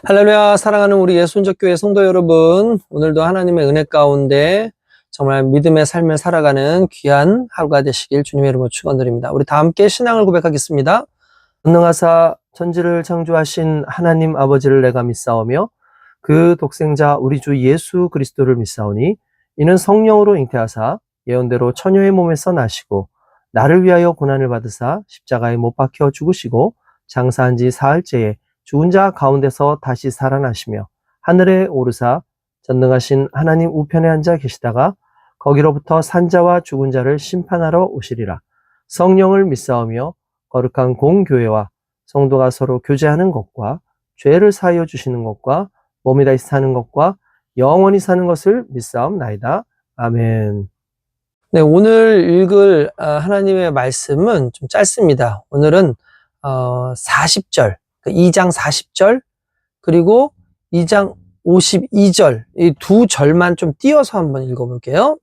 할렐루야. 사랑하는 우리 예수인적교회 성도 여러분, 오늘도 하나님의 은혜 가운데 정말 믿음의 삶을 살아가는 귀한 하루가 되시길 주님의 이름으로 축원드립니다. 우리 다 함께 신앙을 고백하겠습니다. 전능하사 천지를 창조하신 하나님 아버지를 내가 믿사오며 그 독생자 우리 주 예수 그리스도를 믿사오니 이는 성령으로 잉태하사 예언대로 처녀의 몸에서 나시고 나를 위하여 고난을 받으사 십자가에 못 박혀 죽으시고 장사한 지 사흘째에 죽은 자 가운데서 다시 살아나시며 하늘에 오르사 전능하신 하나님 우편에 앉아 계시다가 거기로부터 산자와 죽은 자를 심판하러 오시리라. 성령을 믿사오며 거룩한 공교회와 성도가 서로 교제하는 것과 죄를 사하여 주시는 것과 몸이 다시 사는 것과 영원히 사는 것을 믿사옵나이다. 아멘. 네, 오늘 읽을 하나님의 말씀은 좀 짧습니다. 오늘은 40절 2장 40절 그리고 2장 52절 이 두 절만 좀 띄어서 한번 읽어볼게요.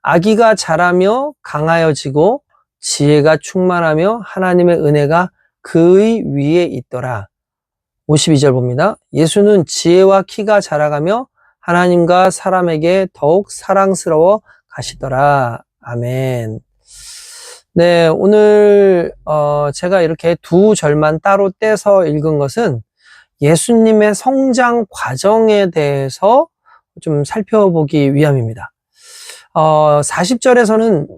아기가 자라며 강하여지고 지혜가 충만하며 하나님의 은혜가 그의 위에 있더라. 52절 봅니다. 예수는 지혜와 키가 자라가며 하나님과 사람에게 더욱 사랑스러워 가시더라. 아멘. 네, 오늘 제가 이렇게 두 절만 따로 떼서 읽은 것은 예수님의 성장 과정에 대해서 좀 살펴보기 위함입니다. 40절에서는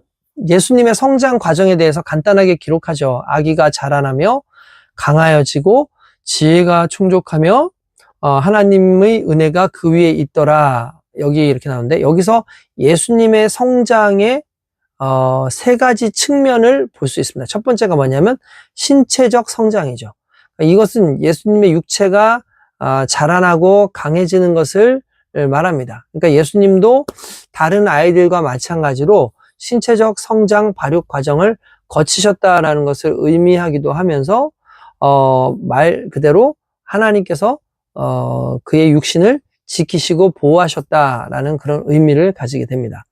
예수님의 성장 과정에 대해서 간단하게 기록하죠. 아기가 자라나며 강하여지고 지혜가 충족하며 하나님의 은혜가 그 위에 있더라. 여기 이렇게 나오는데 여기서 예수님의 성장의 세 가지 측면을 볼 수 있습니다. 첫 번째가 뭐냐면 신체적 성장이죠. 이것은 예수님의 육체가 자라나고 강해지는 것을 말합니다. 그러니까 예수님도 다른 아이들과 마찬가지로 신체적 성장 발육 과정을 거치셨다라는 것을 의미하기도 하면서 말 그대로 하나님께서 그의 육신을 지키시고 보호하셨다라는 그런 의미를 가지게 됩니다.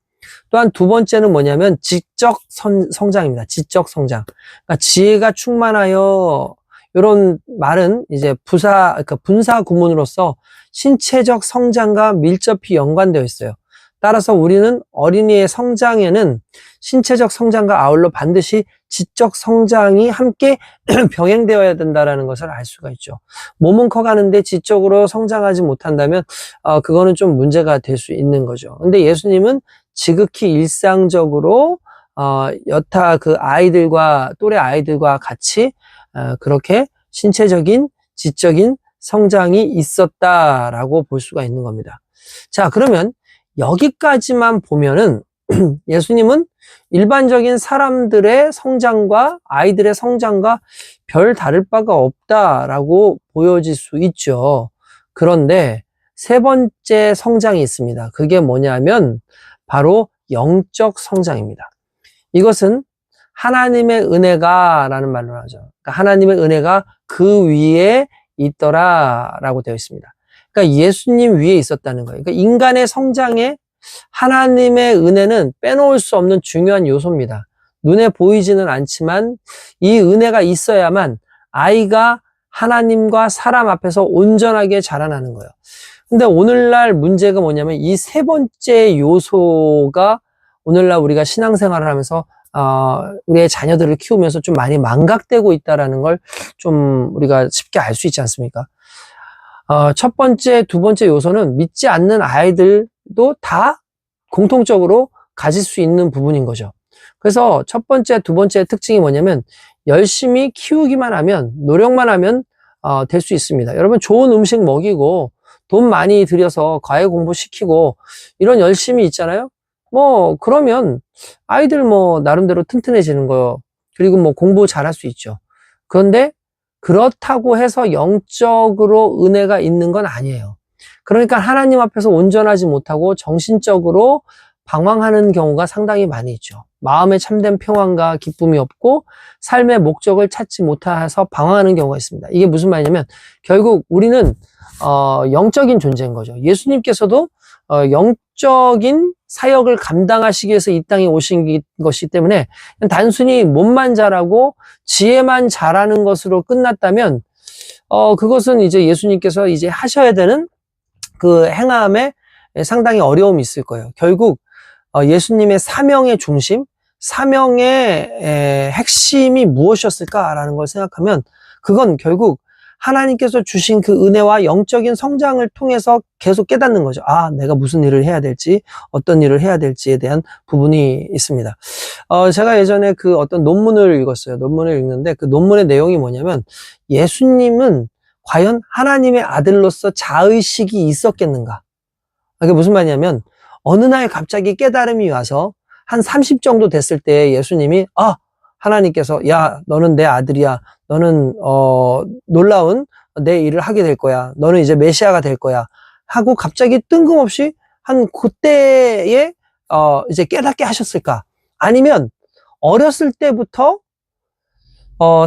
또한 두 번째는 뭐냐면 지적 성장입니다. 지적 성장. 그러니까 지혜가 충만하여 이런 말은 이제 분사 구문으로서 신체적 성장과 밀접히 연관되어 있어요. 따라서 우리는 어린이의 성장에는 신체적 성장과 아울러 반드시 지적 성장이 함께 병행되어야 된다는 것을 알 수가 있죠. 몸은 커가는데 지적으로 성장하지 못한다면 그거는 좀 문제가 될 수 있는 거죠. 근데 예수님은 지극히 일상적으로 여타 그 아이들과 또래 아이들과 같이 그렇게 신체적인 지적인 성장이 있었다라고 볼 수가 있는 겁니다. 자, 그러면 여기까지만 보면은 예수님은 일반적인 사람들의 성장과 아이들의 성장과 별 다를 바가 없다라고 보여질 수 있죠. 그런데 세 번째 성장이 있습니다. 그게 뭐냐면 바로 영적 성장입니다. 이것은 하나님의 은혜가 라는 말로 하죠. 그러니까 하나님의 은혜가 그 위에 있더라 라고 되어 있습니다. 그러니까 예수님 위에 있었다는 거예요. 그러니까 인간의 성장에 하나님의 은혜는 빼놓을 수 없는 중요한 요소입니다. 눈에 보이지는 않지만 이 은혜가 있어야만 아이가 하나님과 사람 앞에서 온전하게 자라나는 거예요. 근데 오늘날 문제가 뭐냐면 이 세 번째 요소가 오늘날 우리가 신앙생활을 하면서 우리의 자녀들을 키우면서 좀 많이 망각되고 있다라는 걸 좀 우리가 쉽게 알 수 있지 않습니까? 첫 번째, 두 번째 요소는 믿지 않는 아이들도 다 공통적으로 가질 수 있는 부분인 거죠. 그래서 첫 번째, 두 번째 특징이 뭐냐면 열심히 키우기만 하면, 노력만 하면 될 수 있습니다. 여러분 좋은 음식 먹이고 돈 많이 들여서 과외 공부시키고 이런 열심이 있잖아요. 그러면 아이들 나름대로 튼튼해지는 거요. 그리고 공부 잘할 수 있죠. 그런데 그렇다고 해서 영적으로 은혜가 있는 건 아니에요. 그러니까 하나님 앞에서 온전하지 못하고 정신적으로 방황하는 경우가 상당히 많이 있죠. 마음에 참된 평안과 기쁨이 없고 삶의 목적을 찾지 못해서 방황하는 경우가 있습니다. 이게 무슨 말이냐면 결국 우리는 영적인 존재인 거죠. 예수님께서도 영적인 사역을 감당하시기 위해서 이 땅에 오신 것이기 때문에 단순히 몸만 자라고 지혜만 자라는 것으로 끝났다면 그것은 이제 예수님께서 이제 하셔야 되는 그 행함에 상당히 어려움이 있을 거예요. 결국 예수님의 사명의 중심, 사명의 핵심이 무엇이었을까라는 걸 생각하면 그건 결국 하나님께서 주신 그 은혜와 영적인 성장을 통해서 계속 깨닫는 거죠. 아, 내가 무슨 일을 해야 될지, 어떤 일을 해야 될지에 대한 부분이 있습니다. 제가 예전에 그 어떤 논문을 읽었어요. 논문을 읽는데 그 논문의 내용이 뭐냐면 예수님은 과연 하나님의 아들로서 자의식이 있었겠는가? 그게 무슨 말이냐면 어느 날 갑자기 깨달음이 와서 한 30 정도 됐을 때 예수님이 하나님께서 야, 너는 내 아들이야. 너는 놀라운 내 일을 하게 될 거야. 너는 이제 메시아가 될 거야. 하고 갑자기 뜬금없이 한 그때에 이제 깨닫게 하셨을까? 아니면 어렸을 때부터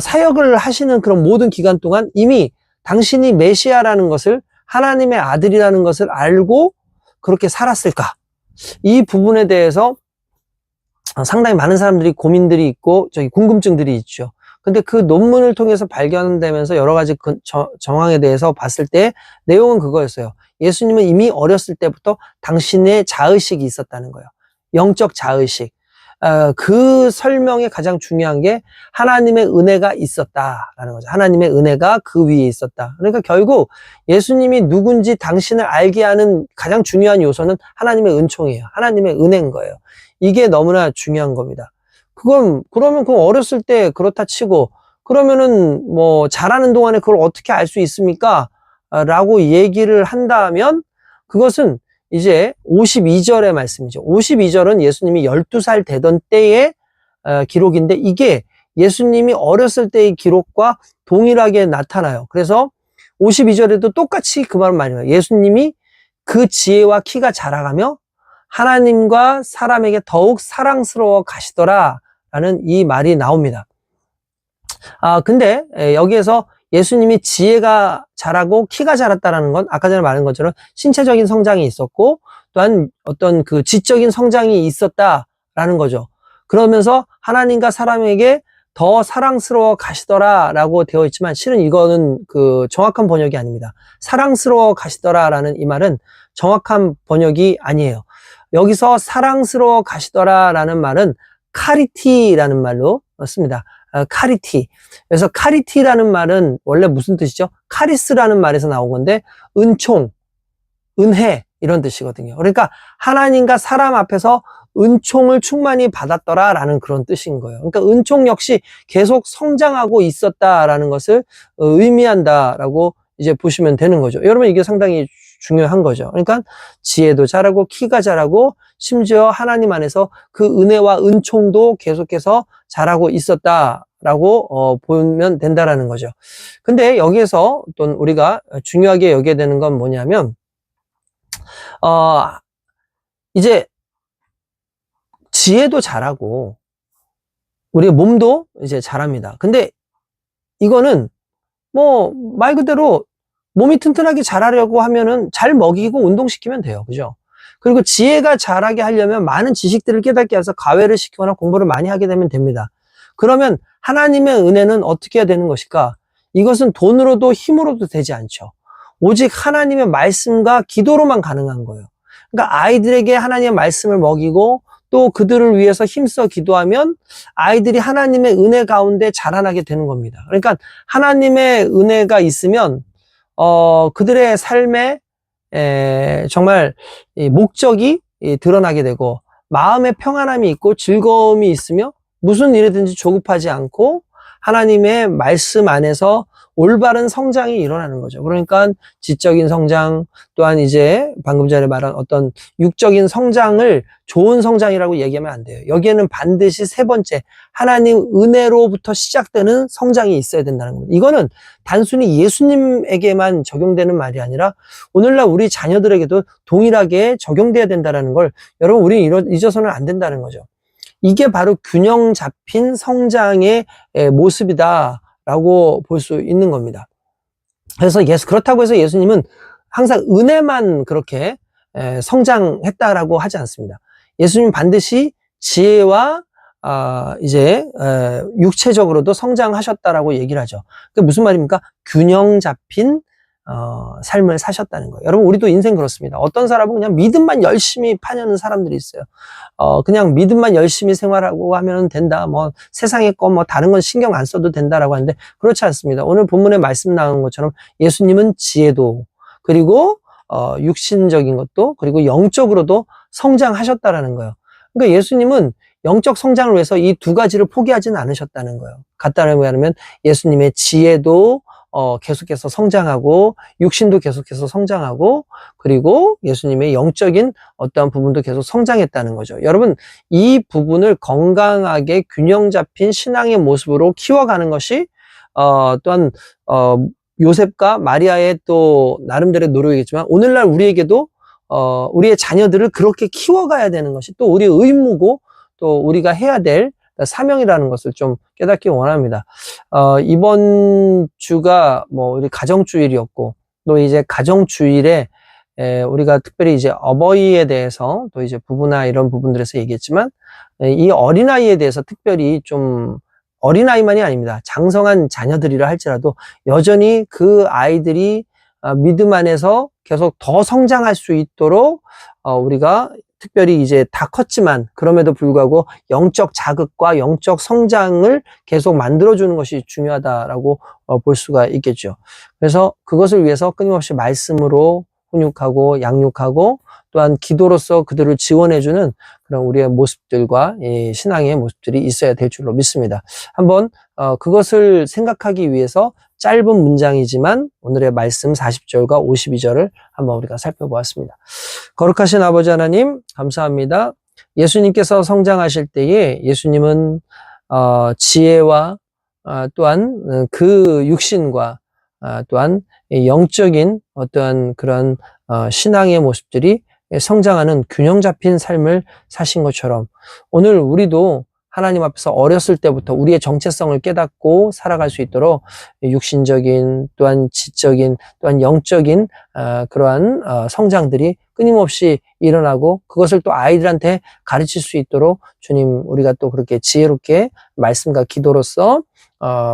사역을 하시는 그런 모든 기간 동안 이미 당신이 메시아라는 것을 하나님의 아들이라는 것을 알고 그렇게 살았을까? 이 부분에 대해서 상당히 많은 사람들이 고민들이 있고 궁금증들이 있죠. 근데 그 논문을 통해서 발견되면서 여러 가지 정황에 대해서 봤을 때 내용은 그거였어요. 예수님은 이미 어렸을 때부터 당신의 자의식이 있었다는 거예요. 영적 자의식. 그 설명에 가장 중요한 게 하나님의 은혜가 있었다라는 거죠. 하나님의 은혜가 그 위에 있었다. 그러니까 결국 예수님이 누군지 당신을 알게 하는 가장 중요한 요소는 하나님의 은총이에요. 하나님의 은혜인 거예요. 이게 너무나 중요한 겁니다. 그러면 어렸을 때 그렇다 치고, 그러면은 자라는 동안에 그걸 어떻게 알 수 있습니까? 라고 얘기를 한다면, 그것은 이제 52절의 말씀이죠. 52절은 예수님이 12살 되던 때의 기록인데, 이게 예수님이 어렸을 때의 기록과 동일하게 나타나요. 그래서 52절에도 똑같이 그 말은 말이에요. 예수님이 그 지혜와 키가 자라가며 하나님과 사람에게 더욱 사랑스러워 가시더라 라는 이 말이 나옵니다. 근데 여기에서 예수님이 지혜가 자라고 키가 자랐다라는 건 아까 전에 말한 것처럼 신체적인 성장이 있었고 또한 어떤 그 지적인 성장이 있었다라는 거죠. 그러면서 하나님과 사람에게 더 사랑스러워 가시더라 라고 되어 있지만 실은 이거는 그 정확한 번역이 아닙니다. 사랑스러워 가시더라 라는 이 말은 정확한 번역이 아니에요. 여기서 사랑스러워 가시더라 라는 말은 카리티라는 말로 씁니다. 카리티. 그래서 카리티라는 말은 원래 무슨 뜻이죠? 카리스라는 말에서 나온 건데 은총, 은혜 이런 뜻이거든요. 그러니까 하나님과 사람 앞에서 은총을 충만히 받았더라 라는 그런 뜻인 거예요. 그러니까 은총 역시 계속 성장하고 있었다라는 것을 의미한다라고 이제 보시면 되는 거죠. 여러분 이게 상당히 중요한 거죠. 그러니까 지혜도 자라고 키가 자라고 심지어 하나님 안에서 그 은혜와 은총도 계속해서 자라고 있었다라고 보면 된다라는 거죠. 근데 여기에서 또 우리가 중요하게 여겨야 되는 건 뭐냐면 이제 지혜도 자라고 우리의 몸도 이제 자랍니다. 근데 이거는 말 그대로 몸이 튼튼하게 자라려고 하면은 잘 먹이고 운동시키면 돼요. 그죠? 그리고 지혜가 자라게 하려면 많은 지식들을 깨닫게 해서 가외를 시키거나 공부를 많이 하게 되면 됩니다. 그러면 하나님의 은혜는 어떻게 해야 되는 것일까? 이것은 돈으로도 힘으로도 되지 않죠. 오직 하나님의 말씀과 기도로만 가능한 거예요. 그러니까 아이들에게 하나님의 말씀을 먹이고 또 그들을 위해서 힘써 기도하면 아이들이 하나님의 은혜 가운데 자라나게 되는 겁니다. 그러니까 하나님의 은혜가 있으면 그들의 삶에 정말 목적이 드러나게 되고 마음의 평안함이 있고 즐거움이 있으며 무슨 일이든지 조급하지 않고 하나님의 말씀 안에서 올바른 성장이 일어나는 거죠. 그러니까 지적인 성장 또한 이제 방금 전에 말한 어떤 육적인 성장을 좋은 성장이라고 얘기하면 안 돼요. 여기에는 반드시 세 번째 하나님 은혜로부터 시작되는 성장이 있어야 된다는 겁니다. 이거는 단순히 예수님에게만 적용되는 말이 아니라 오늘날 우리 자녀들에게도 동일하게 적용돼야 된다는 걸 여러분 우리는 잊어서는 안 된다는 거죠. 이게 바로 균형 잡힌 성장의 모습이다라고 볼 수 있는 겁니다. 그래서 그렇다고 해서 예수님은 항상 은혜만 그렇게 성장했다라고 하지 않습니다. 예수님은 반드시 지혜와 이제 육체적으로도 성장하셨다라고 얘기를 하죠. 그게 무슨 말입니까? 균형 잡힌 삶을 사셨다는 거예요. 여러분, 우리도 인생 그렇습니다. 어떤 사람은 그냥 믿음만 열심히 파냐는 사람들이 있어요. 그냥 믿음만 열심히 생활하고 하면 된다. 뭐 세상의 거 뭐 다른 건 신경 안 써도 된다라고 하는데 그렇지 않습니다. 오늘 본문에 말씀 나온 것처럼 예수님은 지혜도 그리고 육신적인 것도 그리고 영적으로도 성장하셨다라는 거예요. 그러니까 예수님은 영적 성장을 위해서 이 두 가지를 포기하지는 않으셨다는 거예요. 간단하게 말하면 예수님의 지혜도 계속해서 성장하고 육신도 계속해서 성장하고 그리고 예수님의 영적인 어떠한 부분도 계속 성장했다는 거죠. 여러분, 이 부분을 건강하게 균형 잡힌 신앙의 모습으로 키워가는 것이 또한 요셉과 마리아의 또 나름대로의 노력이겠지만 오늘날 우리에게도 우리의 자녀들을 그렇게 키워가야 되는 것이 또 우리의 의무고 또 우리가 해야 될 사명이라는 것을 좀 깨닫기 원합니다. 이번 주가 뭐 우리 가정주일이었고 또 이제 가정주일에 우리가 특별히 이제 어버이에 대해서 또 이제 부부나 이런 부분들에서 얘기했지만 이 어린아이에 대해서 특별히 좀 어린아이만이 아닙니다. 장성한 자녀들이라 할지라도 여전히 그 아이들이 믿음 안에서 계속 더 성장할 수 있도록 우리가 특별히 이제 다 컸지만 그럼에도 불구하고 영적 자극과 영적 성장을 계속 만들어주는 것이 중요하다라고 볼 수가 있겠죠. 그래서 그것을 위해서 끊임없이 말씀으로 훈육하고 양육하고 또한 기도로서 그들을 지원해주는 그런 우리의 모습들과 신앙의 모습들이 있어야 될 줄로 믿습니다. 한번 그것을 생각하기 위해서 짧은 문장이지만 오늘의 말씀 40절과 52절을 한번 우리가 살펴보았습니다. 거룩하신 아버지 하나님 감사합니다. 예수님께서 성장하실 때에 예수님은 지혜와 또한 그 육신과 또한 영적인 어떠한 그런 신앙의 모습들이 성장하는 균형 잡힌 삶을 사신 것처럼 오늘 우리도 하나님 앞에서 어렸을 때부터 우리의 정체성을 깨닫고 살아갈 수 있도록 육신적인 또한 지적인 또한 영적인 그러한 성장들이 끊임없이 일어나고 그것을 또 아이들한테 가르칠 수 있도록 주님 우리가 또 그렇게 지혜롭게 말씀과 기도로서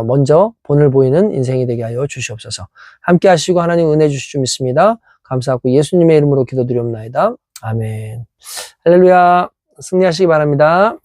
먼저 본을 보이는 인생이 되게 하여 주시옵소서. 함께 하시고 하나님 은혜 주실 줄 믿습니다. 감사하고 예수님의 이름으로 기도드리옵나이다. 아멘. 할렐루야. 승리하시기 바랍니다.